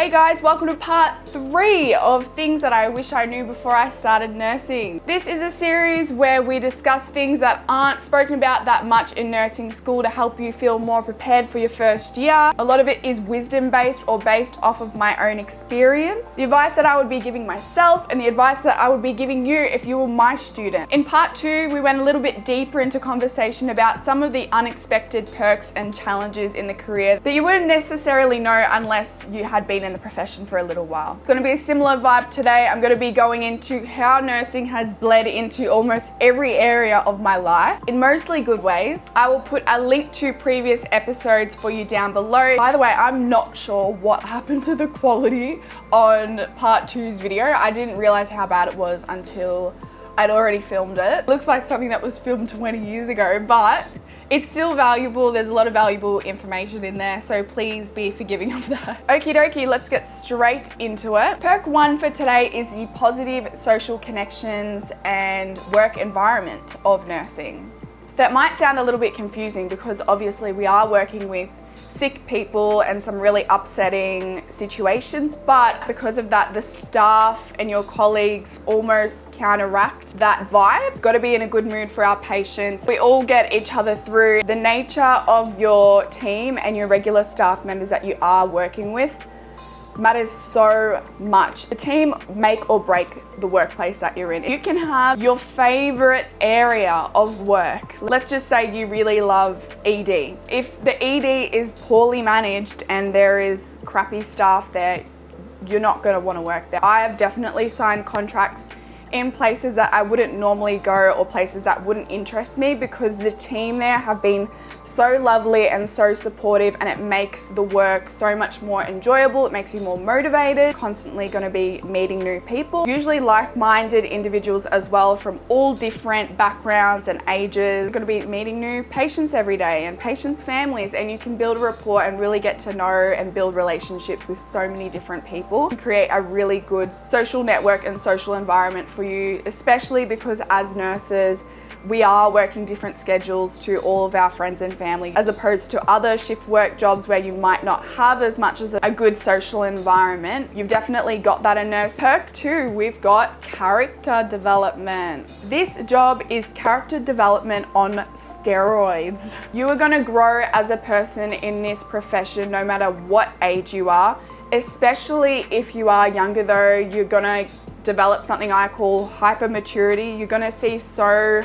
Hey guys, welcome to part 3 of things that I wish I knew before I started nursing. This is a series where we discuss things that aren't spoken about that much in nursing school to help you feel more prepared for your first year. A lot of it is wisdom based or based off of my own experience. The advice that I would be giving myself and the advice that I would be giving you if you were my student. In part 2, we went a little bit deeper into conversation about some of the unexpected perks and challenges in the career that you wouldn't necessarily know unless you had been in the profession for a little while. It's going to be a similar vibe today. I'm going to be going into how nursing has bled into almost every area of my life in mostly good ways. I will put a link to previous episodes for you down below. By the way, I'm not sure what happened to the quality on part 2's video. I didn't realize how bad it was until I'd already filmed it. Looks like something that was filmed 20 years ago, but it's still valuable. There's a lot of valuable information in there, so please be forgiving of that. Okie dokie, let's get straight into it. Perk 1 for today is the positive social connections and work environment of nursing. That might sound a little bit confusing because obviously we are working with sick people and some really upsetting situations, but because of that, the staff and your colleagues almost counteract that vibe. Got to be in a good mood for our patients. We all get each other through. The nature of your team and your regular staff members that you are working with matters so much. The team make or break the workplace that you're in. You can have your favorite area of work. Let's just say you really love ED. If the ED is poorly managed and there is crappy staff there, you're not going to want to work there. I have definitely signed contracts in places that I wouldn't normally go or places that wouldn't interest me because the team there have been so lovely and so supportive, and it makes the work so much more enjoyable. It makes you more motivated, constantly going to be meeting new people, usually like-minded individuals as well from all different backgrounds and ages. You're going to be meeting new patients every day and patients' families, and you can build a rapport and really get to know and build relationships with so many different people and create a really good social network and social environment for you, especially because as nurses, we are working different schedules to all of our friends and family as opposed to other shift work jobs where you might not have as much as a good social environment. You've definitely got that in nurse. Perk 2, we've got character development. This job is character development on steroids. You are going to grow as a person in this profession no matter what age you are, especially if you are younger though. You're going to develop something I call hyper maturity. You're going to see so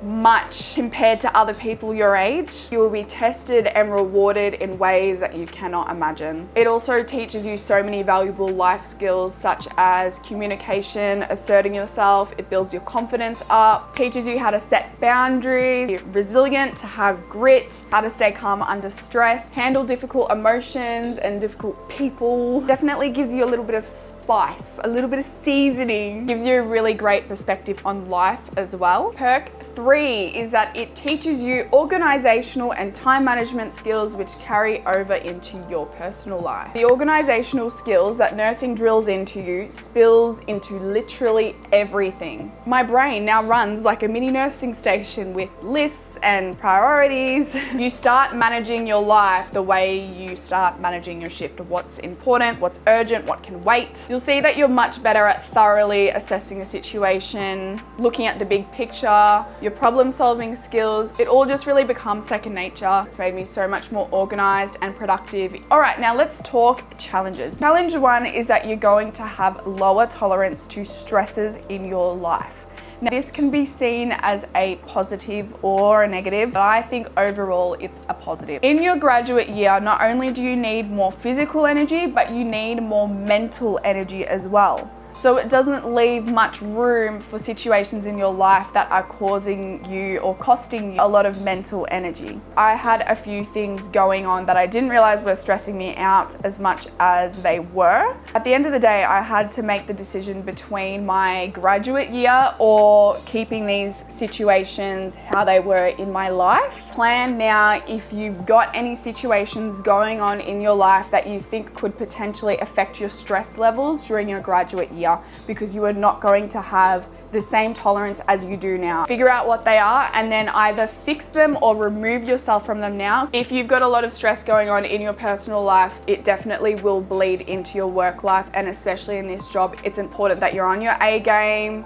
much compared to other people your age. You will be tested and rewarded in ways that you cannot imagine. It also teaches you so many valuable life skills such as communication, asserting yourself. It builds your confidence up, teaches you how to set boundaries, be resilient, to have grit, how to stay calm under stress, handle difficult emotions and difficult people. Definitely gives you a little bit of spice, a little bit of seasoning, gives you a really great perspective on life as well. Perk 3 is that it teaches you organizational and time management skills which carry over into your personal life. The organizational skills that nursing drills into you spills into literally everything. My brain now runs like a mini nursing station with lists and priorities. You start managing your life the way you start managing your shift. What's important, what's urgent, what can wait. You'll see that you're much better at thoroughly assessing a situation, looking at the big picture, your problem solving skills. It all just really becomes second nature. It's made me so much more organized and productive. All right, now let's talk challenges. Challenge 1 is that you're going to have lower tolerance to stresses in your life. Now, this can be seen as a positive or a negative, but I think overall it's a positive. In your graduate year, not only do you need more physical energy, but you need more mental energy as well. So it doesn't leave much room for situations in your life that are causing you or costing you a lot of mental energy. I had a few things going on that I didn't realize were stressing me out as much as they were. At the end of the day, I had to make the decision between my graduate year or keeping these situations how they were in my life. Plan now if you've got any situations going on in your life that you think could potentially affect your stress levels during your graduate year. year because you are not going to have the same tolerance as you do now. Figure out what they are and then either fix them or remove yourself from them now. If you've got a lot of stress going on in your personal life, it definitely will bleed into your work life, and especially in this job, it's important that you're on your A game.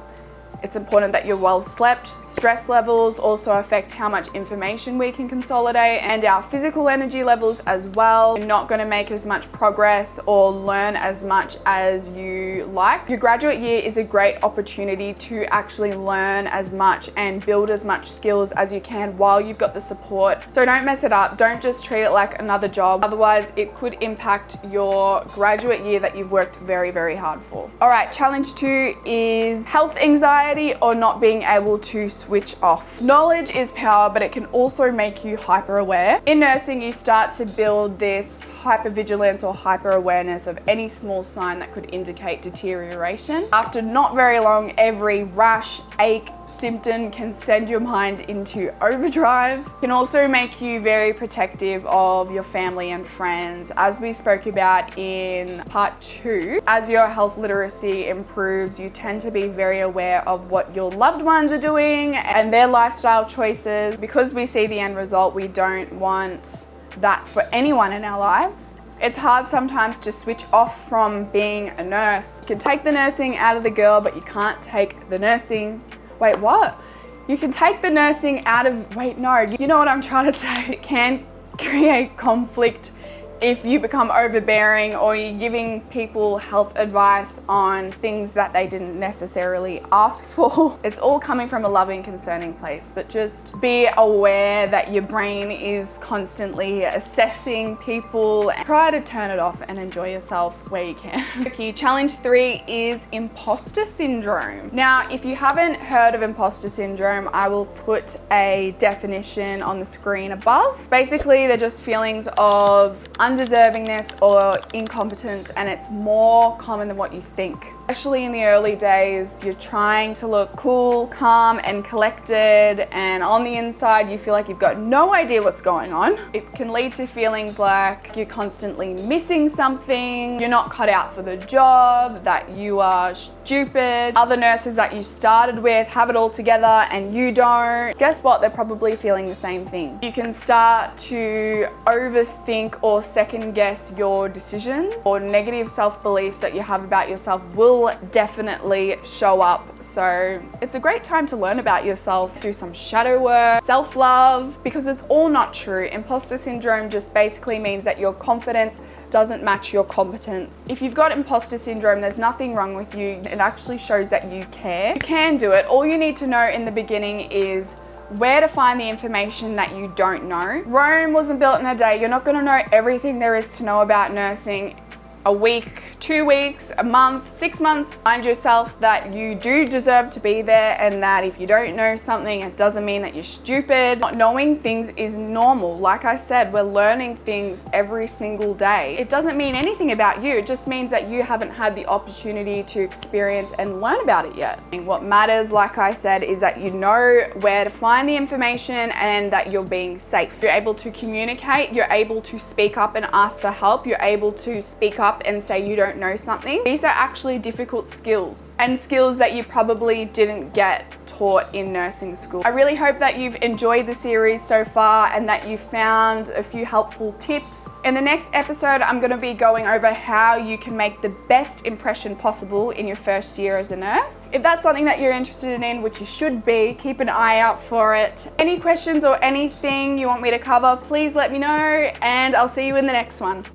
It's important that you're well slept. Stress levels also affect how much information we can consolidate and our physical energy levels as well. You're not going to make as much progress or learn as much as you like. Your graduate year is a great opportunity to actually learn as much and build as much skills as you can while you've got the support. So don't mess it up. Don't just treat it like another job. Otherwise, it could impact your graduate year that you've worked very, very hard for. All right, challenge 2 is health anxiety or not being able to switch off. Knowledge is power, but it can also make you hyper aware. In nursing, you start to build this hypervigilance or hyper awareness of any small sign that could indicate deterioration. After not very long, every rash, ache, symptom can send your mind into overdrive. It can also make you very protective of your family and friends, as we spoke about in part 2. As your health literacy improves, you tend to be very aware of what your loved ones are doing and their lifestyle choices. Because we see the end result, we don't want that for anyone in our lives. It's hard sometimes to switch off from being a nurse. You can take the nursing out of the girl, but you can't take the nursing. Wait, what? You can take the nursing out of, wait, no, you know what I'm trying to say. It can create conflict if you become overbearing or you're giving people health advice on things that they didn't necessarily ask for. It's all coming from a loving, concerning place, but just be aware that your brain is constantly assessing people. Try to turn it off and enjoy yourself where you can. Okay, challenge 3 is imposter syndrome. Now, if you haven't heard of imposter syndrome, I will put a definition on the screen above. Basically, they're just feelings of undeservingness or incompetence, and it's more common than what you think. Especially in the early days, you're trying to look cool, calm, and collected, and on the inside, you feel like you've got no idea what's going on. It can lead to feelings like you're constantly missing something, you're not cut out for the job, that you are stupid. Other nurses that you started with have it all together and you don't. Guess what? They're probably feeling the same thing. You can start to overthink or second guess your decisions, or negative self-beliefs that you have about yourself will definitely show up. So it's a great time to learn about yourself, do some shadow work, self-love, because it's all not true. Imposter syndrome just basically means that your confidence doesn't match your competence. If you've got imposter syndrome, there's nothing wrong with you. It actually shows that you care. You can do it. All you need to know in the beginning is where to find the information that you don't know. Rome wasn't built in a day. You're not going to know everything there is to know about nursing a week, 2 weeks, a month, 6 months. Find yourself that you do deserve to be there, and that if you don't know something, it doesn't mean that you're stupid. Not knowing things is normal. Like I said, we're learning things every single day. It doesn't mean anything about you. It just means that you haven't had the opportunity to experience and learn about it yet. And what matters, like I said, is that you know where to find the information and that you're being safe. You're able to communicate, you're able to speak up and ask for help, you're able to speak up and say you don't know something. These are actually difficult skills, and skills that you probably didn't get taught in nursing school. I really hope that you've enjoyed the series so far and that you found a few helpful tips. In the next episode, I'm going to be going over how you can make the best impression possible in your first year as a nurse. If that's something that you're interested in, which you should be, keep an eye out for it. Any questions or anything you want me to cover, please let me know, and I'll see you in the next one.